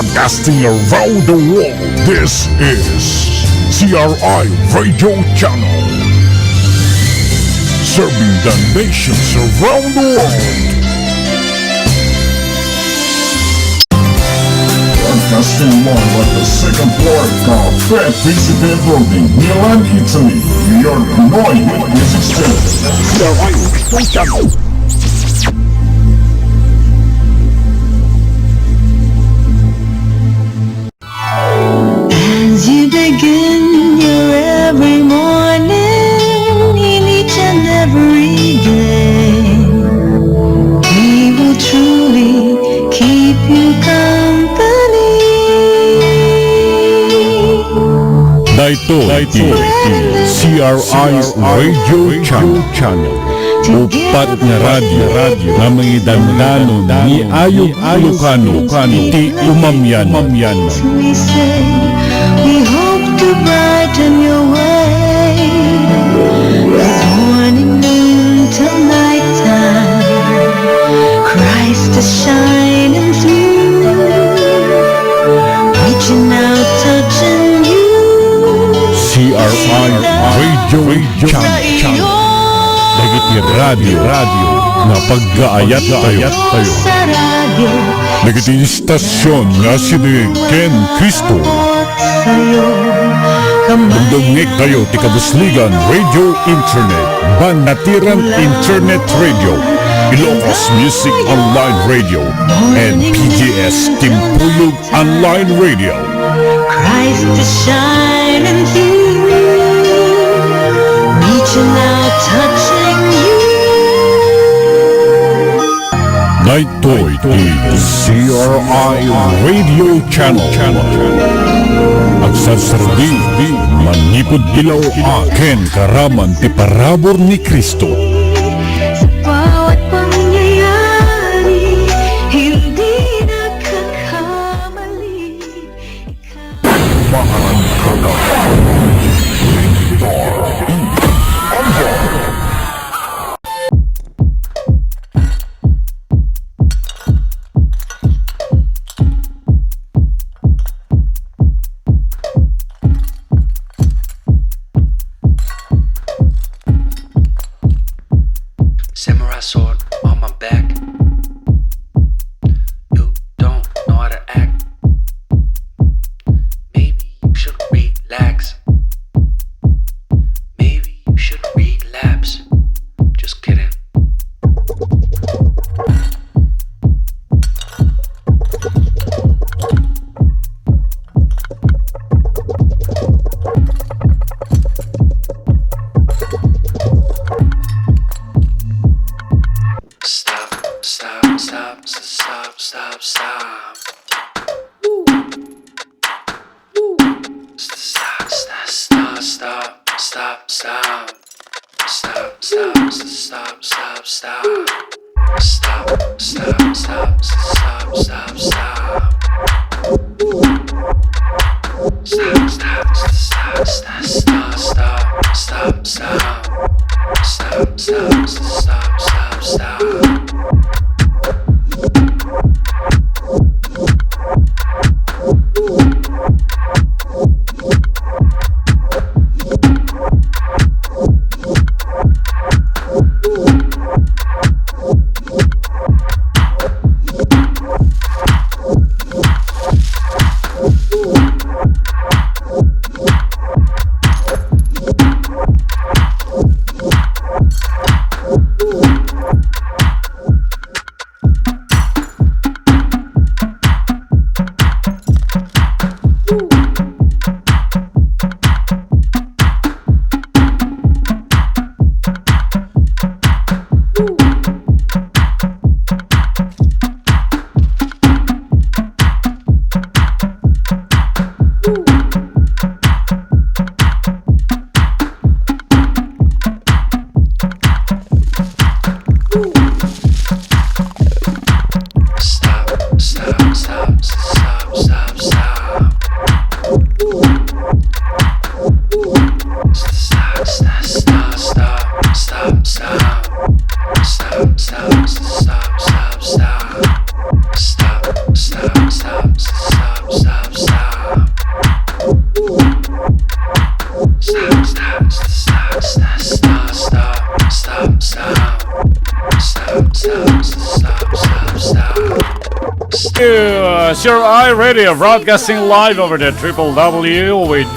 Broadcasting around the world, this is CRI Radio Channel. Serving the nations around the world. Broadcasting live at the second floor Cafe Principe Building, Milan, Italy. Your Pinoy hit music station. CRI Radio Channel. As you begin your every morning, in each and every day, we will truly keep you company. Daito CRI Radio Channel. Upat na radyo na mga dandanon ni Ayog Ilocano iti umamyan. We say we hope to brighten your way, from morning, noon till nighttime. Christ is shining through, reaching out, touching you. CRI Radio Channel. Dagiti radio na paggaayat tayo. Dagiti istasyon nga sini Ken Cristo. Dugdugig tayo ti Cabusligan Radio Internet. Banatiran Internet Radio, Ilocos Music Online Radio, and PGS Timpuyog Online Radio. Christ is shining through, reaching out, touching you. Daitoy ti CRI Radio Channel. Agsaserbi manipod dilaw aken karaman ti parabor ni Kristo. Bawat pangyayari, hindi nagkakamali. Maharang ka Samurai sword on my back. You don't know how to act. Maybe you should relax. Maybe you should relapse. Just kidding. Stop. Woo. Woo. Stop. CRI Radio broadcasting live over the www with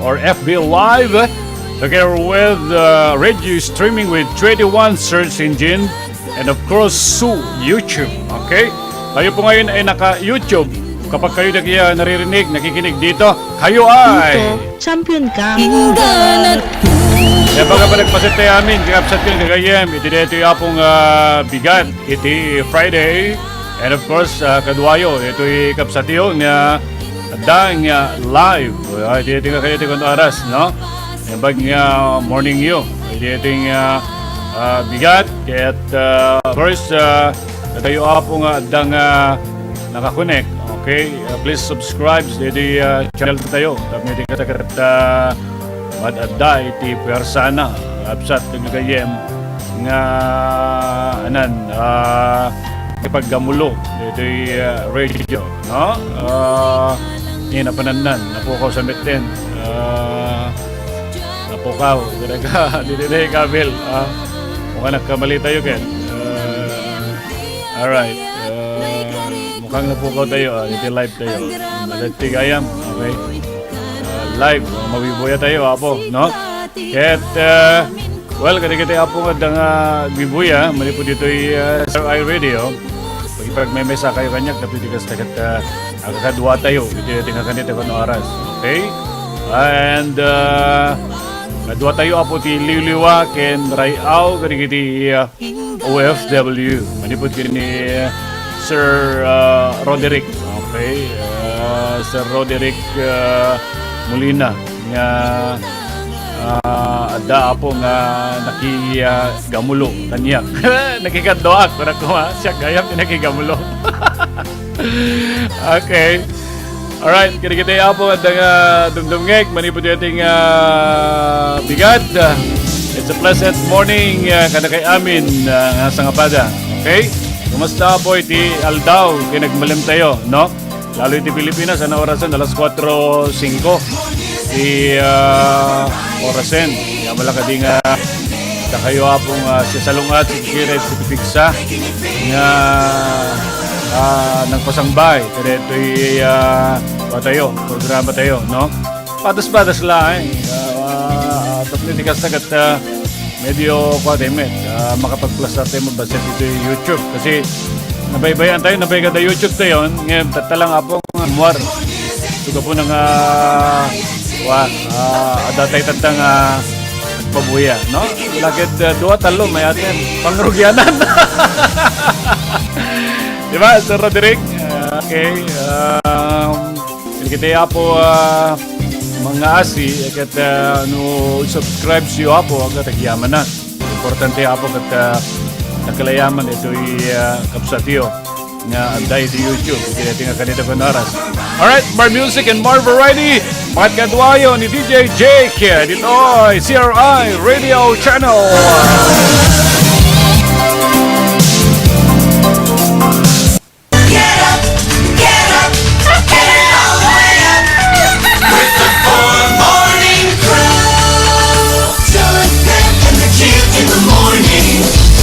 or FB Live. Together with radio streaming with 21 search engine and of course YouTube. Okay? Kayo po ngayon ay naka-YouTube. Kapag kayo naririnig, nakikinig dito, kayo ay champion ka. Kaya baga pa nagpasit tayo amin, kakapsat ko yung kagayem. Iti dito yung apong bigat. Iti Friday. And of course, kadwayo. Ito yung kapsat yung dang live. Iti dito yung kayo ito kung oras, no? Yung bag morning you. Iti dito yung bigat. At first, tayo apong dang nakakonek. Okay? Please subscribe. Dito yung channel tayo. Tapos nito yung katakat madada iti persana absat ng gayem nga anan ipaggamulo iti radio no ni napananan napukaw sa meten napukaw dito kabel kung nagkamali tayo ken alright mukhang napukaw tayo iti live tayo madati gayam okay live mabibuya tayo apo no ket well kada apo nga bibuya mali po dito CRI Radio pag may mesa kayo kanyak tapos dikas tagat akakadwa tayo dito nga kanito kono oras okay and madwa tayo apo ti liwliwa ken rayaw kada OFW mali po kini Sir Roderick okay Sir Roderick Molina nga ada po nga nakigamulo kanya nakigaddoak para ko siya gayam nakigamulo okay alright kita po ada nga dumdumngeg manipod yating bigat it's a pleasant morning kada kay amin nga sangapada okay kumusta po iti aldaw kinagmalim tayo no lalo iti Pilipinas, ano orasan? Alas 4:05 di orasan. Kaya malaka di nga kayo apong si Salungat, si Kiret, si Pipiksa nga nagpasangbay. Kaya ito'y tayo, programa tayo, no? Patas-patas lang tapos nitikas nagat medyo makapag-plus natin mabasit ito yung YouTube kasi nabaybayan tayo, nabayga da YouTube tayo ngayon, tatalang apong muar ito po nang adatay tatang pabuya, no? Lakit dua talo may atin pangrugyanan diba, Sir Roderick? Okay kita po mga asi kat subscribe siyo po agad agyaman na importante po kat nakalayaman ito'y kapsatiyo nga anday di YouTube iti nga kanita panaras. Alright, more music and more variety pagkadwayo ni DJ Jake dito'y CRI Radio Channel.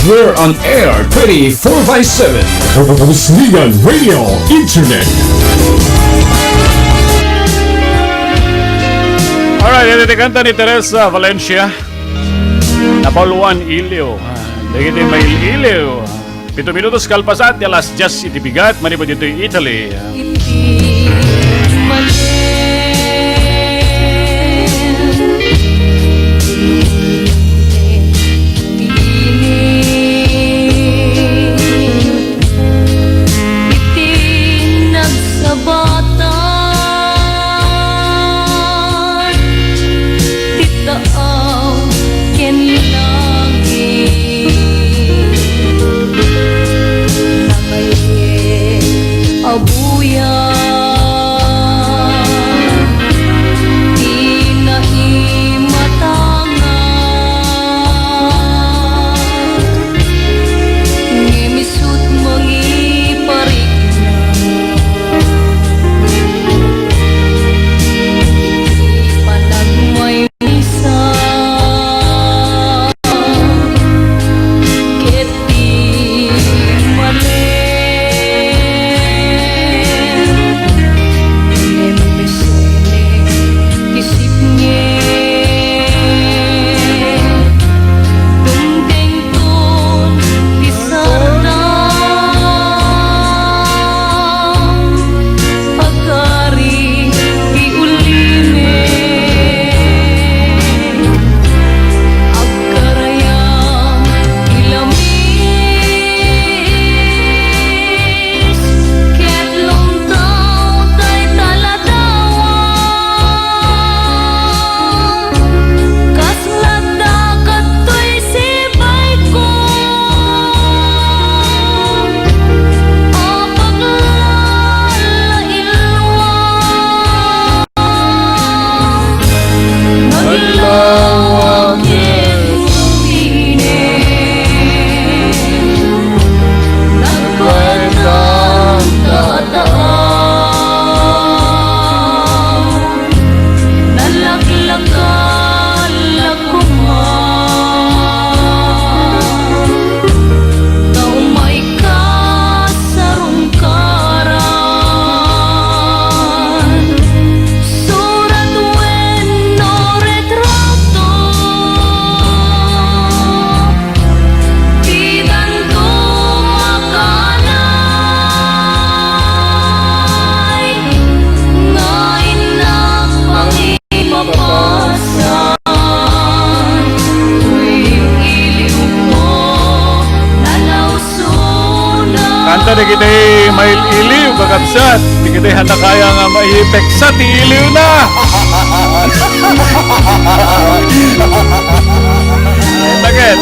We're on air 24/7. Cabusligan Radio Internet. Alright, ito kanta ni Teresa Valencia. Napoluan Ilio. Dagiti may Ilio. 7 minutos kalpasat, alas 10 itibigat. Manipod dito yung Italy. Abuya kita na kita may iliw kakabsat. Di kita handa kaya nga maipeksa ti iliw na. Bakit?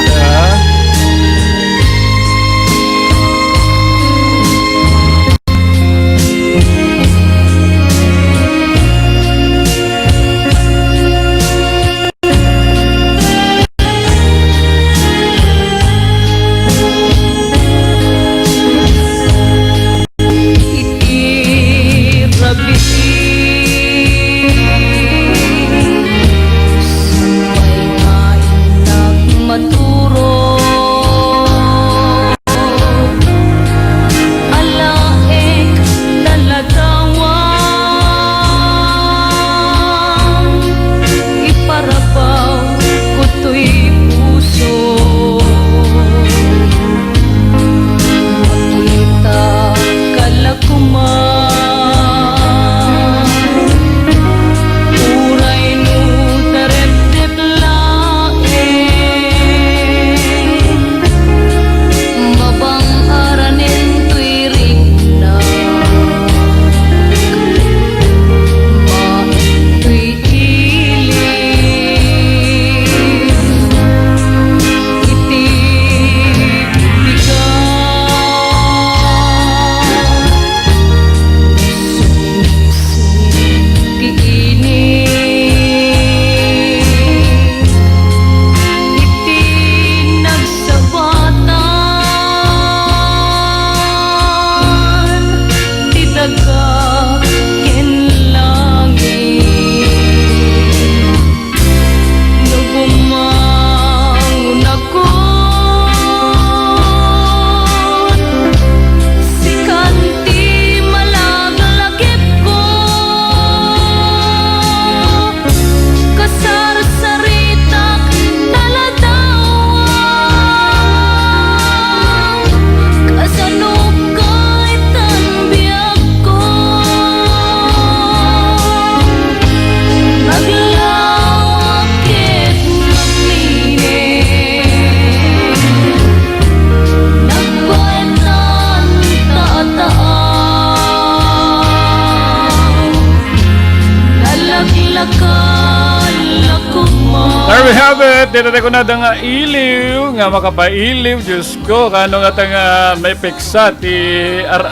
Dito ko na nga iliw, nga makapailiw, Diyos ko, kano nga nga may peksa, ti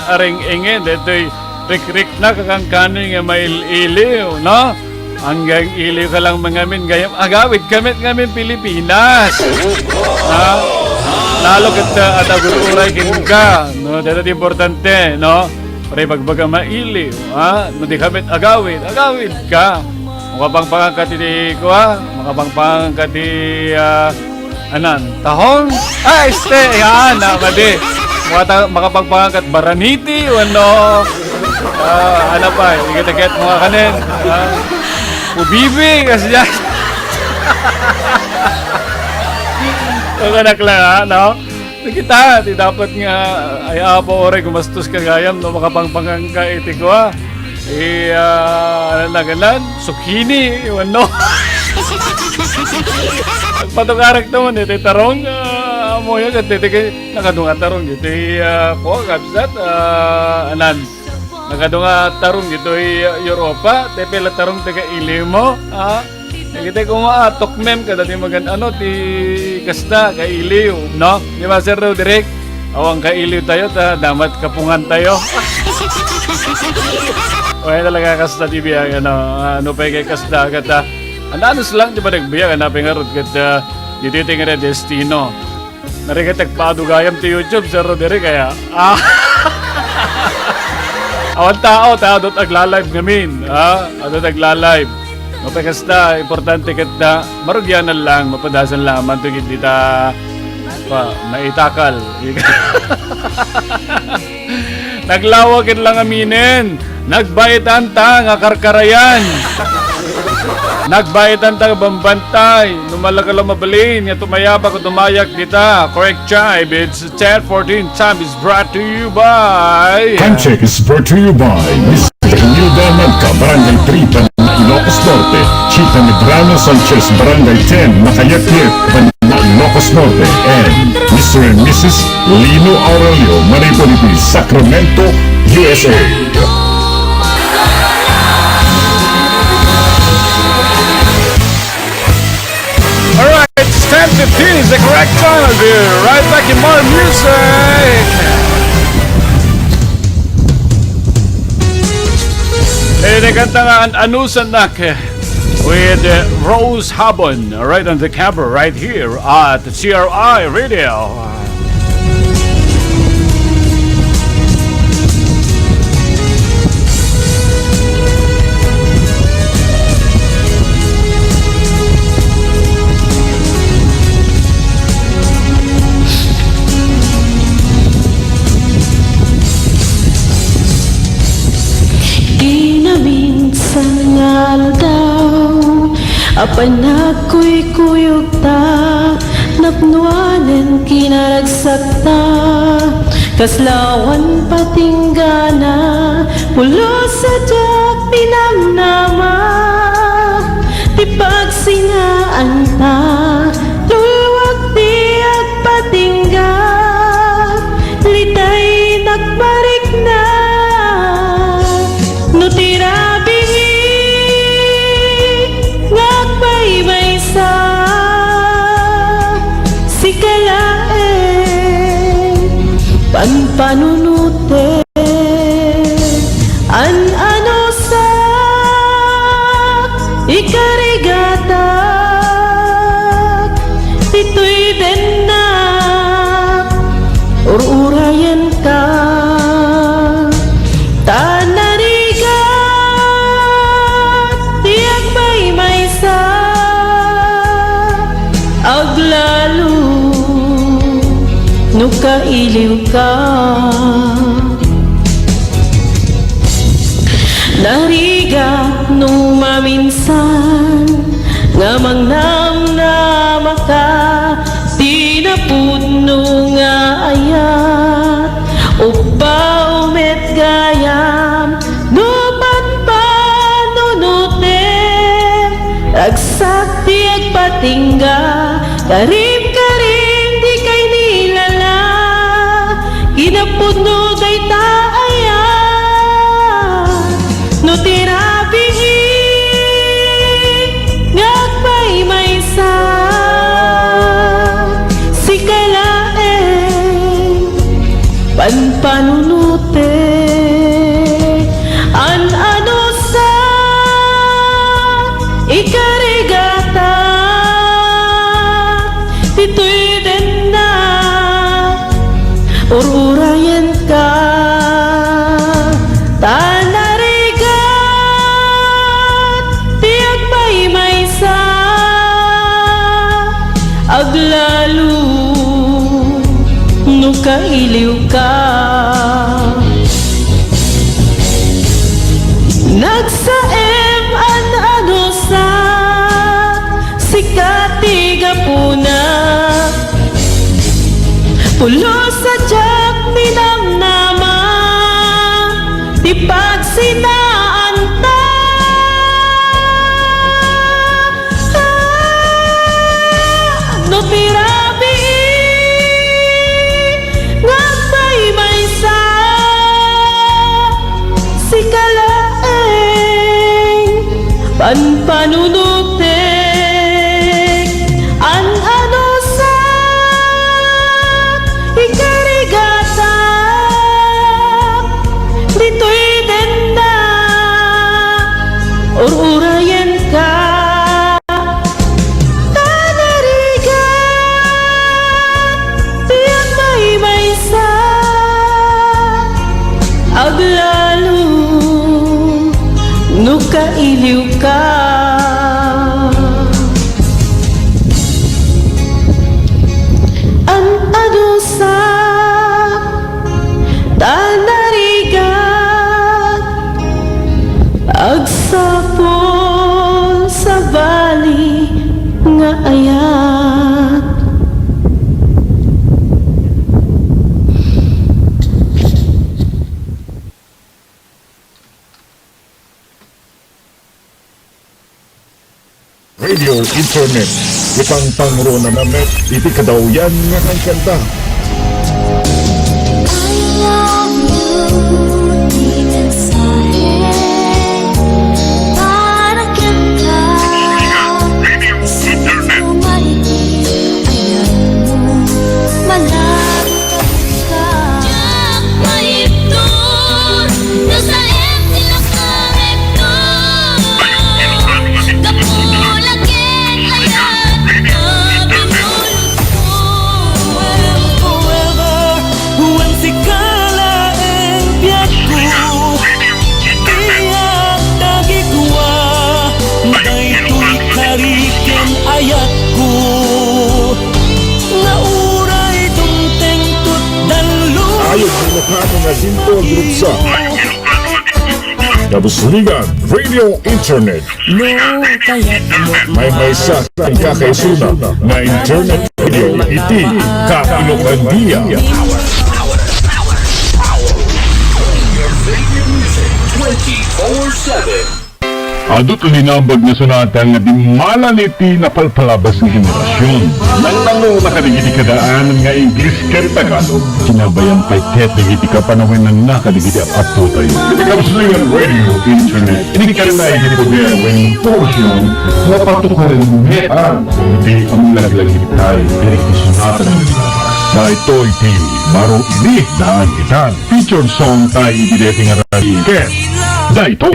aring ingin, dito'y rik-rik na kakangkano nga may iliw, no? Hanggang iliw ka lang mga min, gayam, agawid kami Pilipinas, ha? Lalo kita at aguluray ka, no? Dito importante, no? Para pagbaga mailiw, ha? No di kami agawid ka. Makapangpangan ka ti ko ha? Makapangpangan ka ti tahong? Yan, madi. Makapangpangan ka baraniti, ano? Ano pa, ikita-kit mga kanin. Ubibi, kasi yan. Pagkanak lang ha, no? Kita, di dapat nga, ay apo oray, gumastos ka gayam, no? Makapangpangan ka iti ko ha? Nagalan, sukini, ano? Patukarak naman, ito tarong, mo yan, nakadunga tarong, ito ko, kapsat, nakadunga tarong, ito Europa, tepela tarong, taga ili mo, kita kung tokmem ka, dati magan, ti kasta, ka iliw, no? Di ba, Sir Roderick? Awang ka iliw tayo, damat kapungan tayo. Okay talaga kasta di biya ano pa kay kasta kata ananos lang di ba nagbiya kanaping arod kata dititing nga destino narigat tagpadugayam ti YouTube Sir Roderick kaya awan tao dot agla-live ngamin adot agla-live pa kasta importante kata marugyanan lang mapadasan lamang to gid ta pa maitakal naglawagin lang aminin nagbaitan ta nga karkarayan. Nagbaitan ta bambantay. Numalagala mabalin nga tumayaba ko tumayak dita. Correct chive. It's 10:14 time is brought to you by Time check is brought to you by Mr. New Diamond Barangay 3 na Ilocos Norte. Chita Medrano Sanchez, Barangay 10, Macayakit, Banana, Ilocos Norte, and Mr. and Mrs. Lino Aurelio, Manipolipi, Sacramento, USA. Alright, it's 10:15 is the correct time. I'll be right back in more music. They kanta nga ang Anusan Nak with Rose Habon right on the camera right here at CRI Radio. Minsan nga daw apan nagkuy-kuyog ta napnuanen kinaragsak ta kaslawan patinggana pulo sa jak pinamnama ti pagsingaan ta lulwag ti agpatingga litay nagbarik na no tirabihi ngagbaybaysa si kalae panpanunute an ano sa ikarigata ito'y din na ururayan ka aglalo no kailiw ka narigat no maminsan nga mangnamnama ka tinapudno nga ayat upaw met gayam no panpanunute ragsak ti agpatingga karim-karim di kay nilala kinapudno day taaya no tirabihi ngagmaymaysa si kalae panpanunute an ano sa ikarigata ito'y din na ururayan ka tanarigat tiyag maymaysa aglalo no kailiw ka nagsaem an ano sa sikatiga puna pulo sa jak minamnama di pagsinaan ta no tirabi ngagbaybaysa si kalaeng panpanunute an ano sa ikarigata dito'y din na ururayan ka tanarigat tiyang maymaysa aglalo no kailiw ka an ano sa tanarigat agsapol sa bali nga ayat Radio Internet. Ipang pangro na namet, iti kadaw yan nga kang kanta. Ilocano nga simple group sa Cabusligan Radio Internet. May sa ang kakaisuna na internet radio iti ka-Ilocandia. Adot linambag na sunatan nga di malaniti na palpalabas ng henerasyon. Nang tanong nakadigiti kadaan nga English kari Tagalog, sinabayan pa ket digiti ka panawin ng nakadigiti at tayo. Iti Cabusligan Radio Internet, hindi ka rin na ikinipoder ng porsyon na patukarin metan. Hindi ang laglagit tayo, direct sunatan ng sa ito iti baro ini daan itan. Featured song tayo ibideti nga rari ket. Da ito.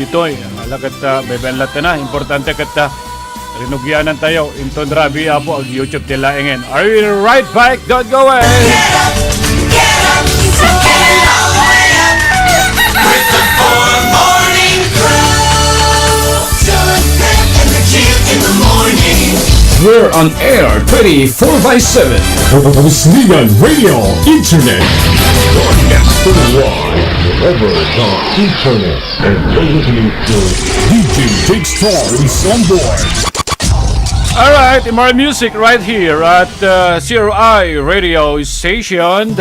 ditoy. Ala kat bebenlat na, importante kat rinugyanan tayo. Inton rabi apo ang YouTube tila engen. Are you right back? Don't go away! We're on air 24/7. Cabusligan Radio Internet. Broadcasting live wherever the internet. And you're listening to DJ Big Star is on board. Alright, more music right here at CRI Radio Station.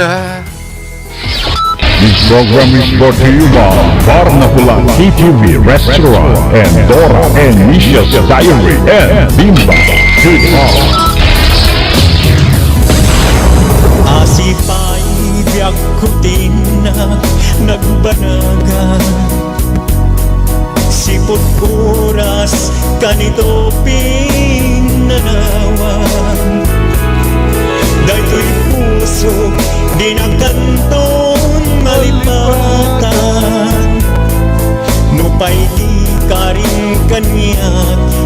This program is brought to you by Barnaculan TTV Restaurant and Dora and Misha's Diary and Bimba Street Hall. Asipay biyak ko din na nagbanagan. Sipot oras kanito pinanawan. Daytoy puso dinagkantong malipatan. Nupay di ka rin kanya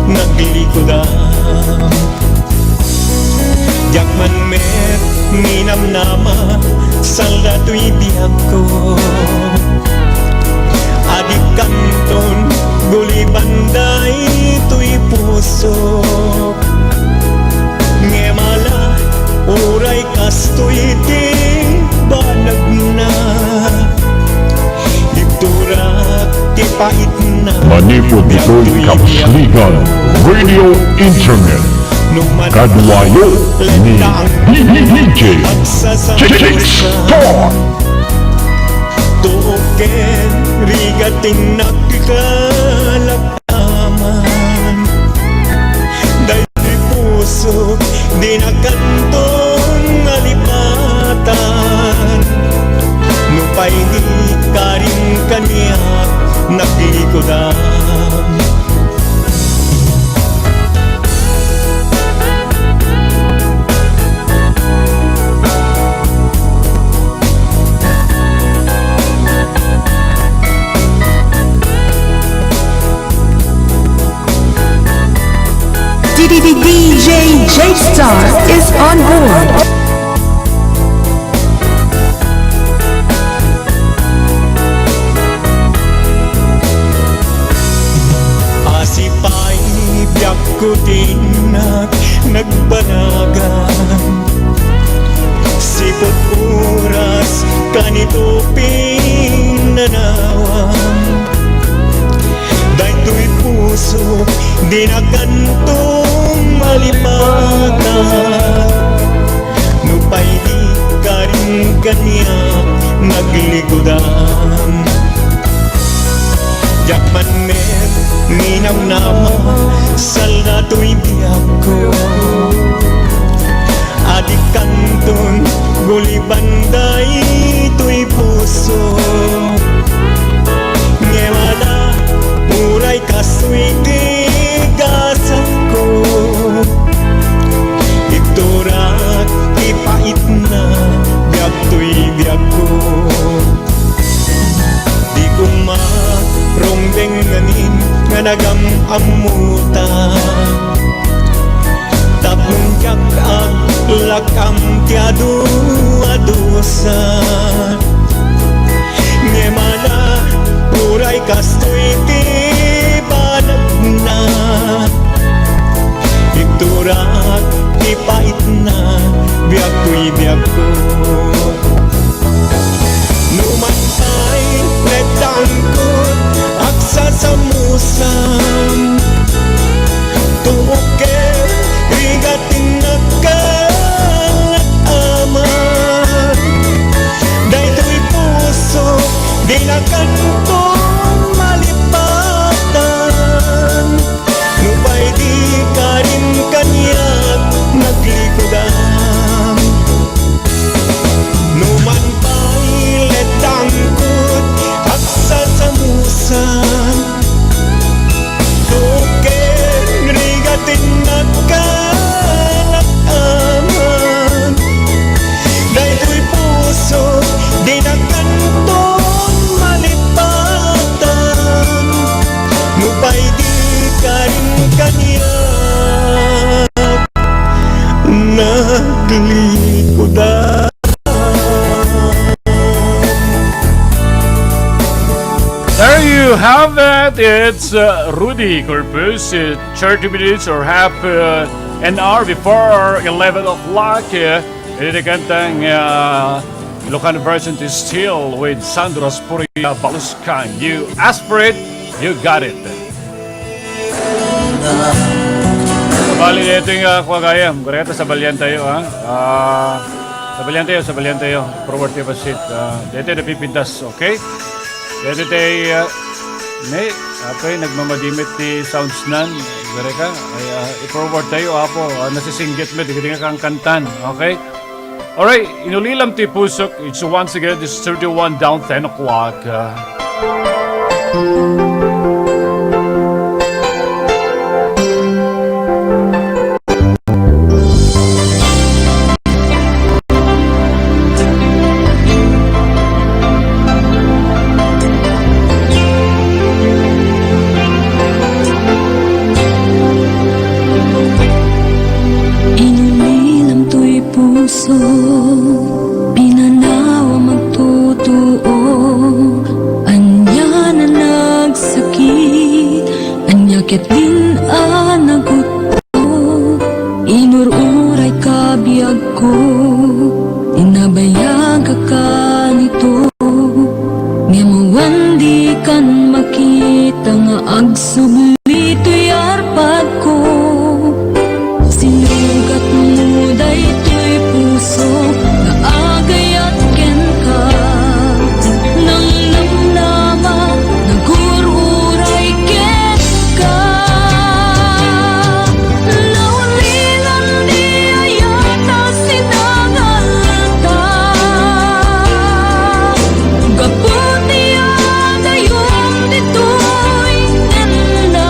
naglikodan. Jakman met minam nama salato'y biyag ko. Adik kanton guli banday to'y puso. Ngemala uray kasto'y ting banag na. Iturak tipait na. Manipod ito'y Cabusligan Radio Internet. Kadwayo ni DJ Big Star. Tuoken rigating nagkalakaman. Dahil puso dinakantong alipatan. Nupay di ka rin kanya naglikodan. DJ J-Star is on board. Asipay biyak ko din nagbanagan. Sipot oras kanito pinanawan. Daytoy puso dinakantong malipatan. Nupay di ka rin kanya naglikodan. Jakman met minam nama salato'y biyag ko. Adik kanton guli banday to'y puso. Ngewala uray kasto'y tigasan ko. Iturak ipait na biyag to'y biyag ko. Di ko marongdeng nganin nga nagamamutan. Tapong kak ag lakam tiado adusan. Ngemala uray kasto'y tibanag na. Iturak ipait na biyag ko'y biyag ko. Numatay netangkot aksa sa musam. Tuoken rigating nagkalakaman. Daytoy puso dinakantong malipatan. Nupay di ka rin kanya naglikodan. naglikodan. There you have it. It's Rudy Corpus. 30 minutes or half an hour before 11 o'clock. Ini kantang Ilocano version is still with Sandro Sporia Baluscan. You ask for it, you got it. Bali na ito yung kuwagayam. Kureta sa balyan tayo, ha? Sa balyan tayo. Forward tayo pasit. Dito na pipintas, okay? Dito tayo, nagmamadimit ti sounds nan. Kureka, i-forward tayo, apo. Nasisinggit mo, di kang kantan, okay? Alright, inulilam ti pusok. It's once again, this 31 down 10 o'clock. Pinanawa magtotoo, anya na nagsakit, anya ket din naguto, inururay kabiyag ko, inabayag ka nito, nga mawandi kan makita nga agsubli to'y arpad ko, sinugat mo daytoy puso nga agayat ken ka nang namnama nagururay ken ka naulilan di ayata sinangalta gaputi agayong ditoy nanda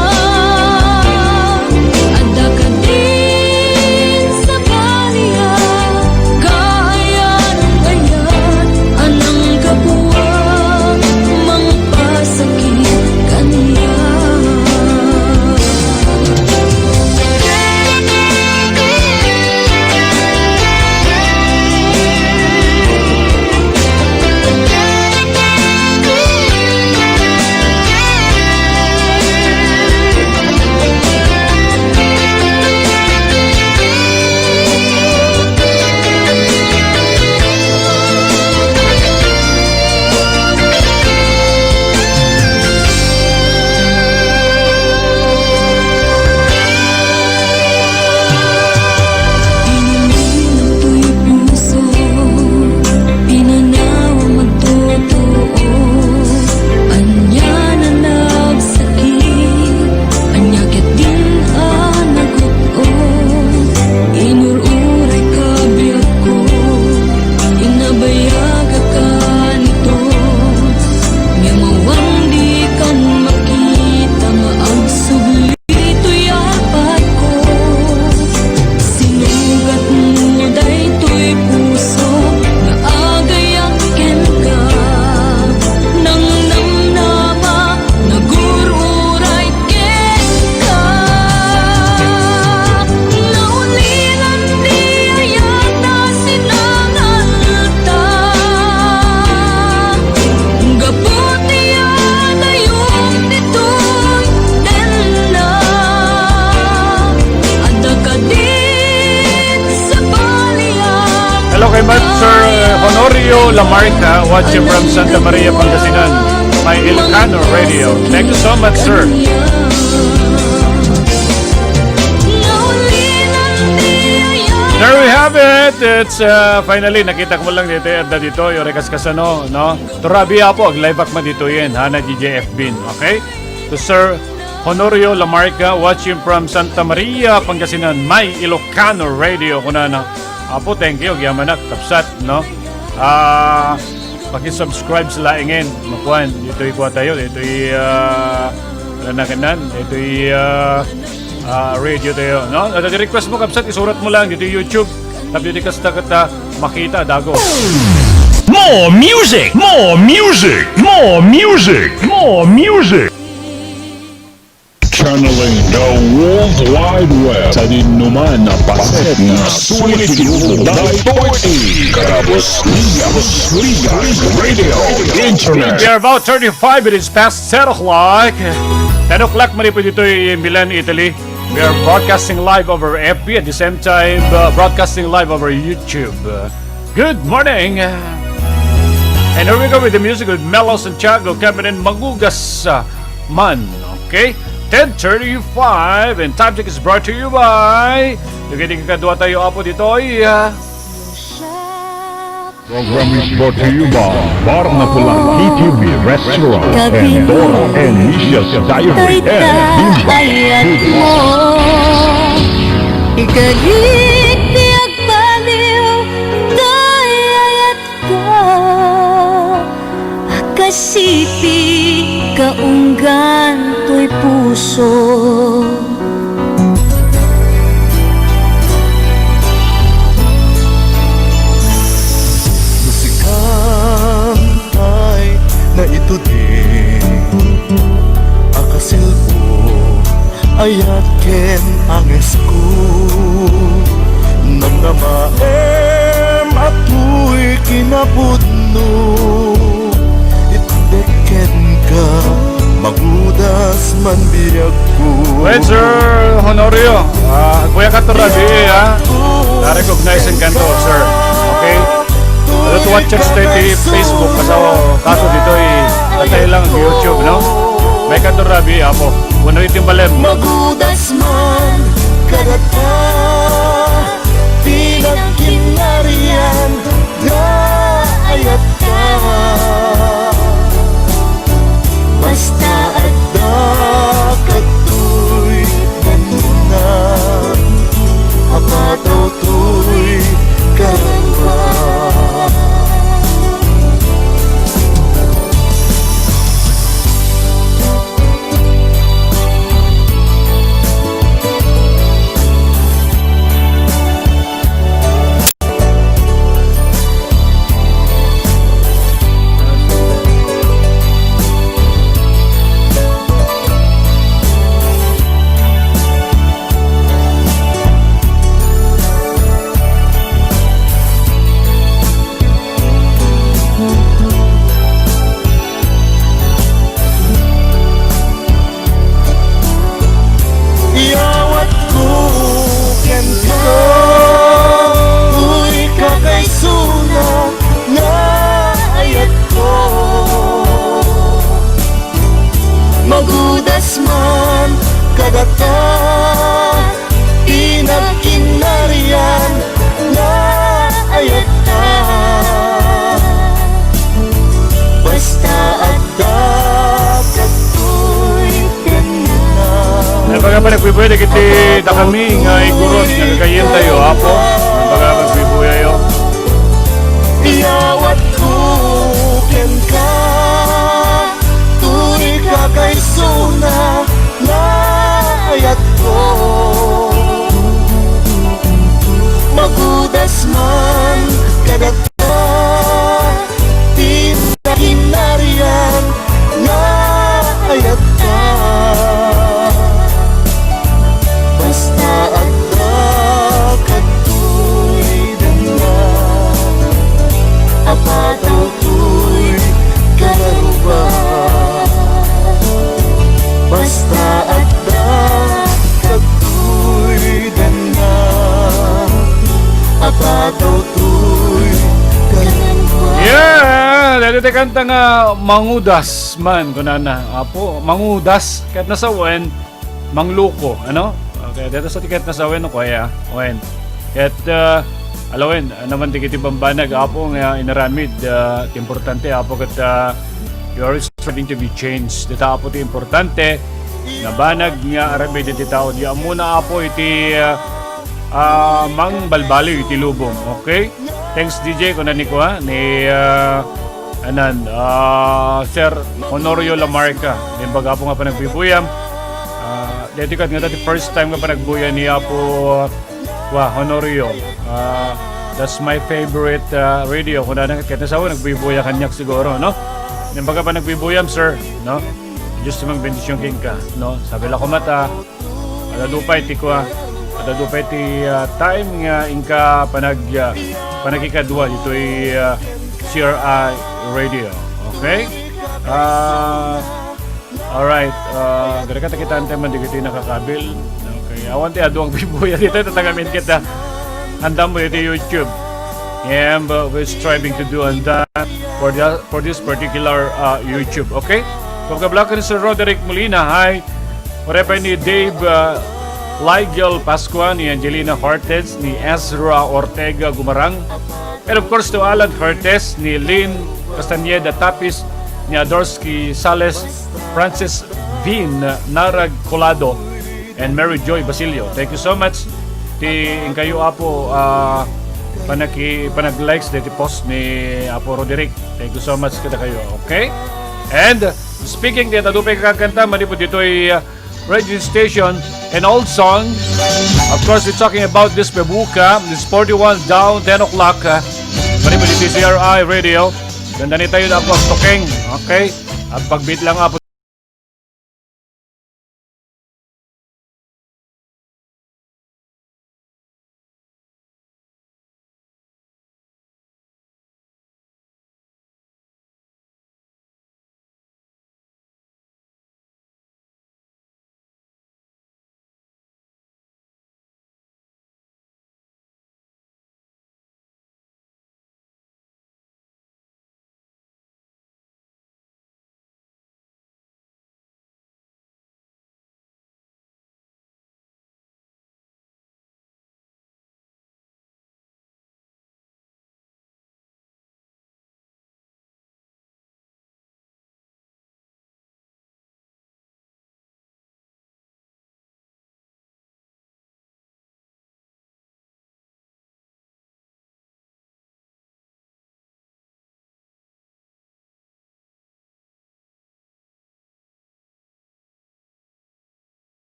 ada ka din sa baliya kayan ayat anang kabuwang mangpasakit kaniya. Ininom to'y puso, pinanawa magtotoo, anya na nagsakit, anya ket din naguto, inururay kabiyag ko, inabayag ka nito, nga mawandi kan makita nga agsubli to'y arpad ko. Sinugat mo daytoy puso nga agayang ken ka nang namnama nagururay ken ka naulilan di ayata sinangalta gaputi agayong ditoy nanda ada ka din sa baliya. Hello kay Sir Honorio Lamarca, watching from Santa Maria, Pangasinan. My Ilocano Radio. Thank you so much, sir. There we have it. It's finally nakita ko mo lang dito at dito yung rekas kasano, no? Turabi po ag live back man dito yan, hana DJ Bin, okay? To Sir Honorio Lamarca, watching from Santa Maria, Pangasinan, My Ilocano Radio. Kuna na. Apo, thank you. Yamanak, kapsat, no? Paki-subscribe sa laingin. Makuan, dito'y kuha tayo. Dito'y nanakanan. Dito'y radio tayo, no? Request mo, kapsat, isurat mo lang. Dito'y YouTube. Tapos dito'y kasta kata makita, dago. More music! More music! More music! More music! Channeling the World Wide Web sa dinuman na paset na sulit tinutulay Cabusligan Radio Internet. We are about 35 minutes past 10 o'clock. 10 o'clock mali po dito in Milan, Italy. We are broadcasting live over FB at the same time broadcasting live over YouTube. Good morning. And here we go with the music with Melo Santiago coming in Magugas Man. Okay? 10:35 and time check is brought to you by Lugiting kadwa tayo apo dito ay Program is brought to you by Bar na Pulang TTV Restaurant and Dora and Nisha's Diary and Bimba Ayat mo Ikalit tiyak baliw Dayayat ka Akasipi Kaunggan to'y puso Musikang ay na ito din Akasilpo ayat ken ang esku Namnamaem ato'y kinapudno Itdeken ka magudas man biyag ko well, Sir Honorio, Kuya Katurabi, na-recognize and kanto, sir. Okay? Ito to watch us di Facebook kaso dito tatay lang ang YouTube, no? May Katurabi, apo. Kuno itim balem. Magudas man kadata pinagkinarian da ayat ka basta adda katoy ganuna apataw to'y karamba Baga pa nagbibuya kiti da kami nga igurot nagkakayin tayo apo. Baga magbibuya yo. Iyawat ko ken ka tu'y kakaysuna na ayat ko magudas man kadata tinakinarian na ayat ka basta adda katoy dana apataw to'y kararuba basta adda katoy dana apataw to'y kararuba. Yeah, dali te kanta nga mangudas man kunana. Apo, mangudas kahit nasa wen mangluko, ano? Okay, dito sa tiket na sa wen ko kaya. Wen. Kahit alawin, naman tikiti bambanag apo nga inaramid importante apo kat you are starting to be changed. Dito apo ti importante na banag nga arabe diti tao di amuna apo iti mang balbali iti lubong. Okay? Thanks DJ ko na ni ko ni Sir Honorio Lamarca. Yung baga po nga pa nagbibuyam. Dedikat nga dati first time nga pa nagbuya ni Apo Honorio. That's my favorite radio. Kung na kahit nasawa, nagbibuya kanyak siguro, no? Yung baga pa nagbibuyam, sir, no? Diyos timang bendisyon king ka, no? Sabi la ko mata, adadupay ti ko, adadupay ti time nga ingka panagikadwa dito'y CRI Radio. Okay? Alright. Gara ka takitaan tayo man, di kita nakakabil. Okay. Awan ti aduang bibuya dito, tatagamin kita. Handam mo dito YouTube. And we're striving to do and that for this particular YouTube. Okay? Kung kabla ka ni Sir Roderick Molina, hi. Whatever ni Dave Ligel Pascua, ni Angelina Cortez, ni Ezra Ortega Gumarang, and of course to Alan Cortez, ni Lynn Castaneda Tapis, ni Adorsky Sales, Francis Vin Narag Colado, and Mary Joy Basilio. Thank you so much. Kayo apo panag-likes dito post ni Apo Roderick. Thank you so much kada kayo. Okay? And speaking dito, dupay kakanta, mali po dito ay radio station, an old song. Of course, we're talking about this Pebuka. This 41 down, 10 o'clock. Mali po dito CRI Radio. Ganda ni tayo na ako stoking. Okay? At pag-beat lang ako.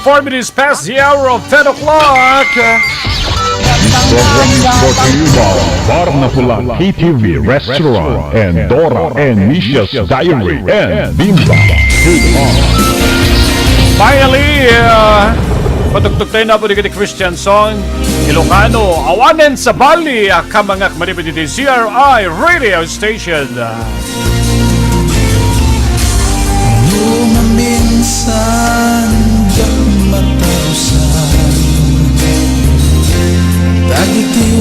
Four minutes past the hour of 10 o'clock. Program is brought to you by Bar na Pula, KTV, Restaurant, and Dora and Misha's Diary, and Bimba. Finally, patugtog tayo na po di Christian song, Ilocano, Awanen sa Bali, kamangak manipid di CRI Radio Station. Minsan di matausan, dagiti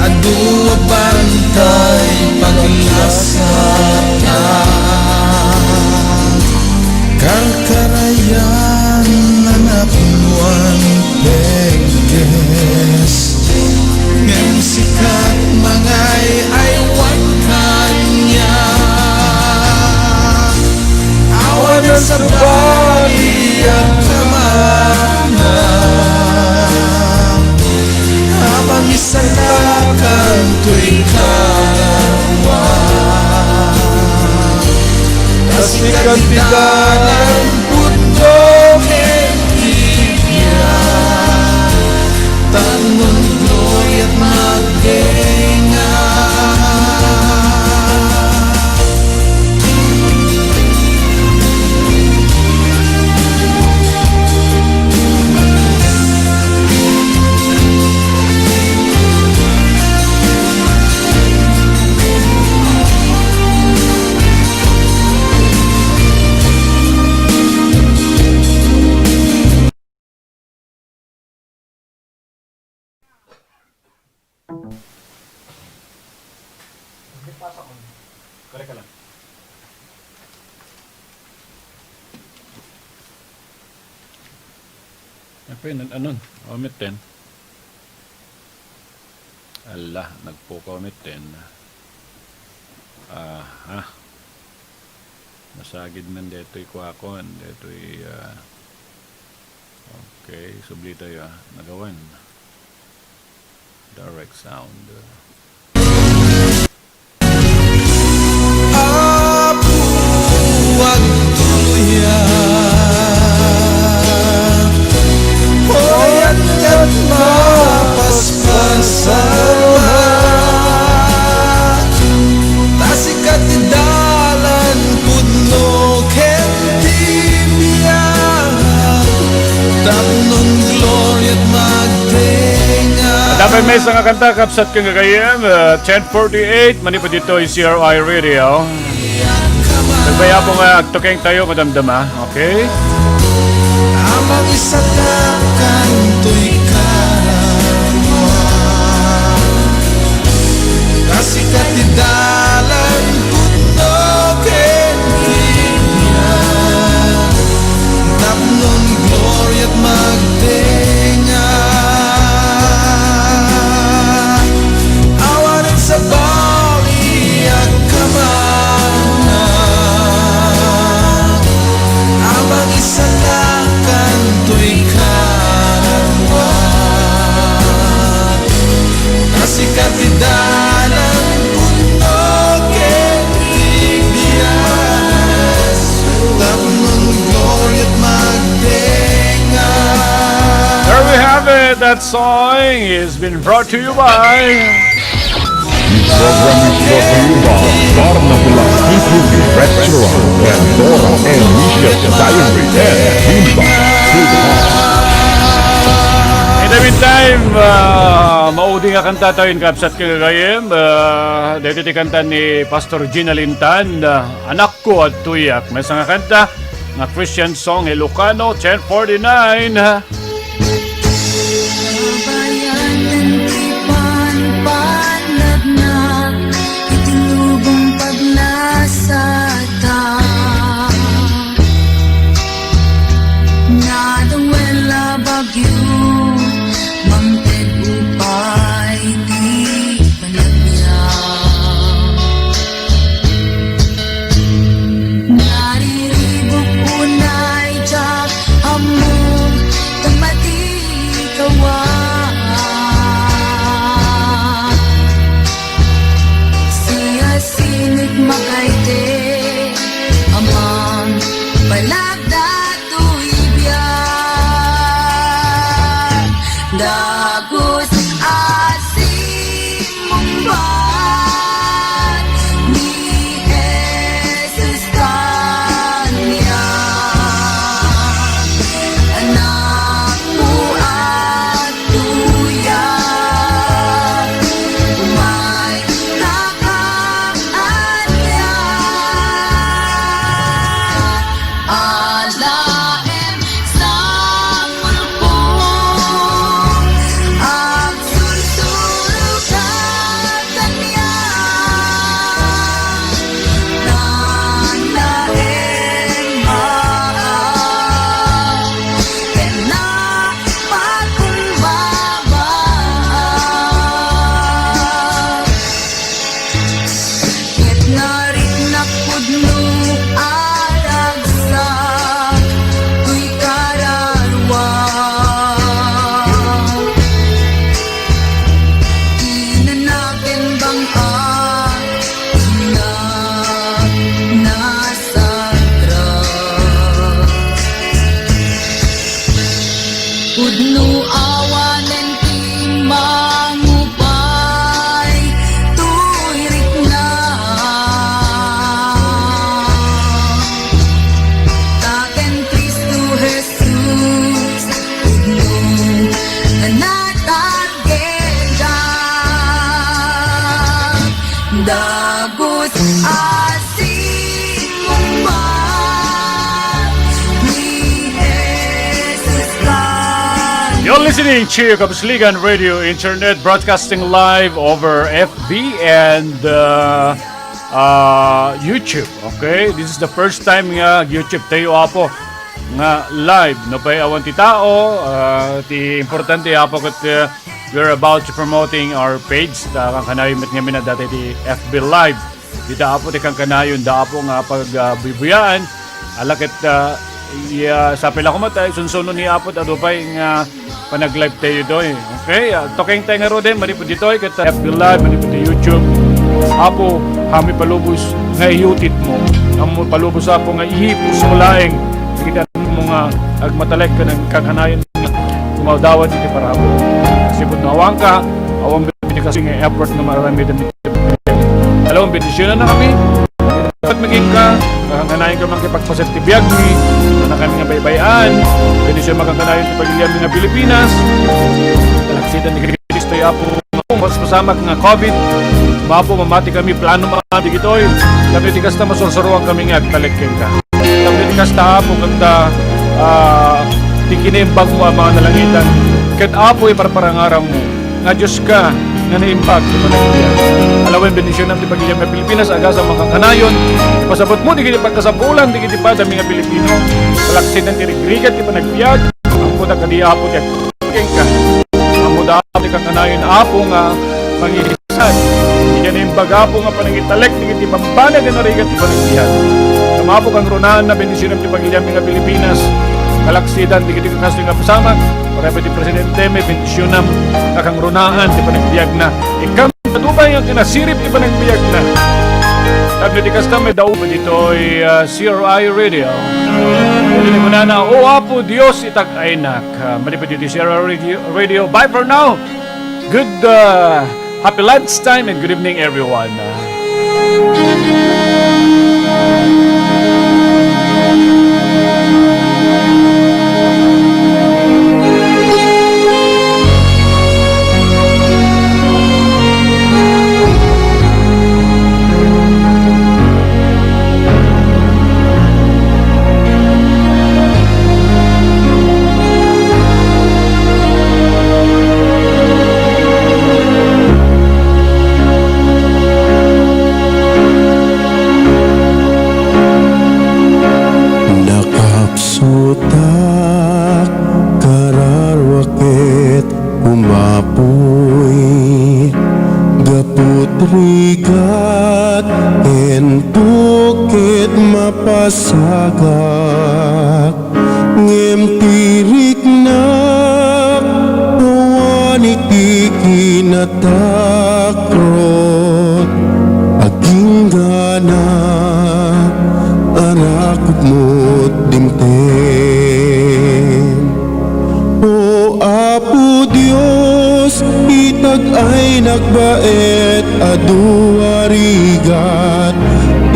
adu bantay paglasatan karkarayan nanapnuan pegges ngem sikat mangay aywan kanya awan sa bali ang kamana habang isalakan to'y kalawa kasikan tidalang puto kentibya tanong glory at magdenga Apa yun? Anon? Comment 10. Allah, nagpo-comment 10. Aha. Masagid man deto'y kuwakon. Deto'y, okay, subli tayo. Nagawan. Direct sound. Apuag tuluyan hoyan at mapaspasan tasikat dalan pudno kentibiyang tapnon glory at magdenga. Dapat may isang kanta kapsat kang gagayam. 10:48 mani pa dito yung CRI Radio. Nagbaya po nga agtukeng tayo madamdama. Okay? Amang isalakan to'y karawa kasikat dalan pudno kentibya tapnon glory at magdenga awanan sa bali at kamana amang isalakan to'y karawa kasikat dalan pudno kentibya tapnon glory at magdenga. There we have it. That song has been brought to you by Program is brought to you by Barnaculas Seafood Restaurant and Dora and Misha's Diary and Bimba Food Hall. In the meantime, maudi nga kanta tayo in kapsat kagayam. Dito ti kanta ni Pastor Gina Lintan, Anak Ko at Tuyak. May isang kanta na Christian song, Ilocano, 10:49. Kabayanan di panpanag na itinubong paglasata nadawela bagyo mangteg upay di panagya nariribok unay jak among tamati kawa siya sinig makaite amang palagda tuibyan dagos asim mumbat ni Jesus kanya anak ko at tuyan umay kakakanya alaem sa pulpong Pudno awanen timangupay tuirik na Taken Kristo Jesus Pudno nanatagenda Dagos asin mong ni Jesus Christ. You're listening to Cabusligan Radio Internet, broadcasting live over FB and YouTube. Okay, this is the first time nga YouTube tayo apo nga live. No pay awan ti tao, ti importante apo kat we're about to promoting our page. Ta kang kanayon met nga mina dati ti FB live. Dita apo ti kang kanayon da apo nga pag bibuyaan. Alakit sa pila ko matay sunsuno ni apot adupay nga panag-live tayo doy. Okay, talking tayo nga ro din mari po ditoy ket FB live mari po di YouTube. Apo kami palubos nga iyutit mo. Amo palubos apo nga ihipos mo laeng. Kita mo nga agmatalek ka ng kakanayon nga kumawdawan iti para ako. Kasi po nawang ka awang binigasi nga effort na marami din. Alam mo bendisyonan na kami. Dapat maging ka, kakanayin ka makipagpaset ti biyag mi, na kami nga baybayan, pwede siya makakanayin ti pagilian mi nga Pilipinas, talaksitan ni Kristo yapo, mas pasamak nga COVID, mapo mamati kami, plano mamati gitoy, kami di kasta masursuruan kami nga agtalekeng ka. Kami di kasta apo kanta tikinimbag mo ang mga nalangitan, kat apo iparparangaram mo, nga Diyos ka, nga naimbag di panagbiyan. Alawin bendisyon ng pagkiliyam ng Pilipinas aga sa mga kanayon. Pasabot mo, di kiti pagkasabulan, di kiti pa sa mga Pilipino. Kalaksin ng tirigrigat, di pa nagpiyag. Ang puta ka di apo, di agkeng ka. Ang puta apo, di kang kanayon apo nga pangihisan. Di ka naimbag apo nga panangitalek, di kiti pambana din narigat, di pa nagpiyag. Kamapo kang runaan na bendisyon ng pagkiliyam ng Pilipinas. Kalaksidan, di kiti kakasli nga pasamak. Para di Presidente, may bendisyon ng kakang runaan, di pa nagpiyag na. Ikam Patubay ang kinasirip iba ng biyag na. Sabi di kasta may daw pa dito ay CRI Radio. Pwede mo na o apo Diyos itag-ay nak. Malipad dito CRI Radio. Bye for now. Good happy lunchtime and good evening everyone. Sutak kararwakit umapoy gaputrigat entukit mapasagak ngemtirik na awaniti kinatakrot aging gana arakot mo't dimten. O Apo Diyos, itag ay nagbaet aduarigat,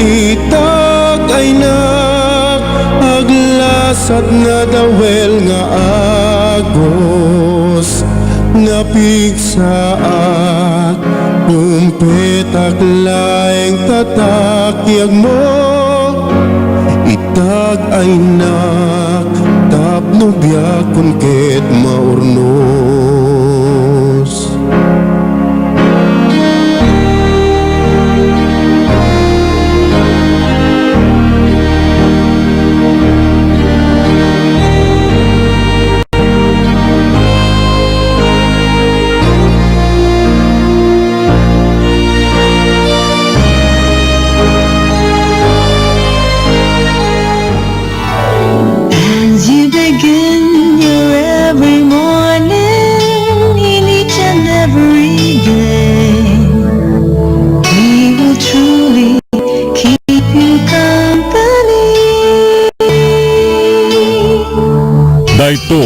itag ay aglasat na dawel nga agos, nga pigsaat, umpetak laeng tatakyag mo. Itag ay tapno biyakon ket maurnos. As you begin your every morning Ito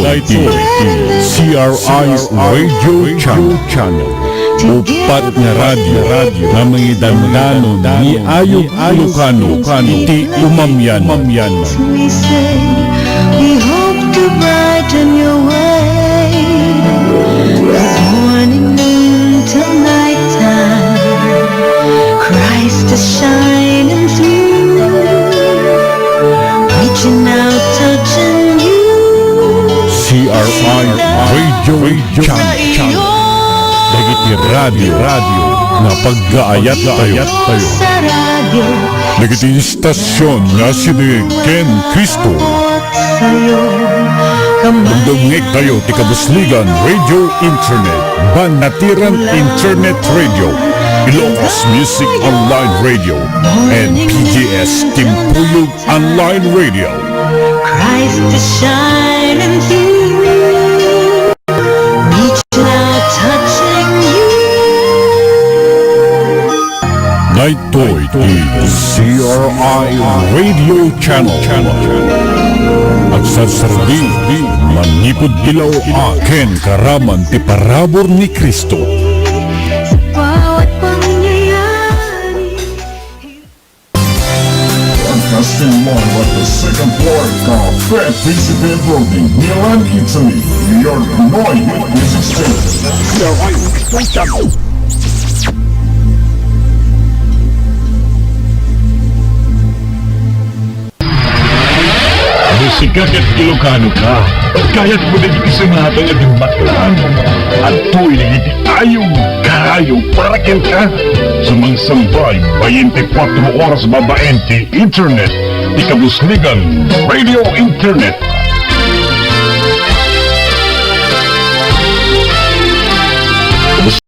CRI Radio Channel. Upat nga radyo nga mga dandanon ni Ayog Ilocano iti umamyan. We say we hope to brighten your way. From morning, noon till nighttime, Christ is shining through, reaching out, touching you. CRI Radio Channel. Dagiti radio nga paggaayat tayo. Sa radyo, Dagiti istasyon nga sini Ken Cristo. sa'yo, kamay Magdungig tayo ti Cabusligan Radio Internet. Banatiran Internet Radio. Ilocos Music Online Radio. And PGS Timpuyog Online Radio. Christ is shining through, reaching out, touching you. Naito'y ti CRI Radio Channel. At sa sardi, manipod dilaw aken karaman ti parabor ni Kristo. Sa bawat pangyayari, Broadcasting live at the second floor Cafe PCB Building, Milan, Italy. Your annoying music station. CRI Radio Channel. Musika ket Ilocano ka. Kaya't mo na ikisamatan at yung matlan. At tuwi na iti ayaw karayo para ken ka. Sumangsambay 24 oras babaen ti Internet. Di Cabusligan Radio Internet.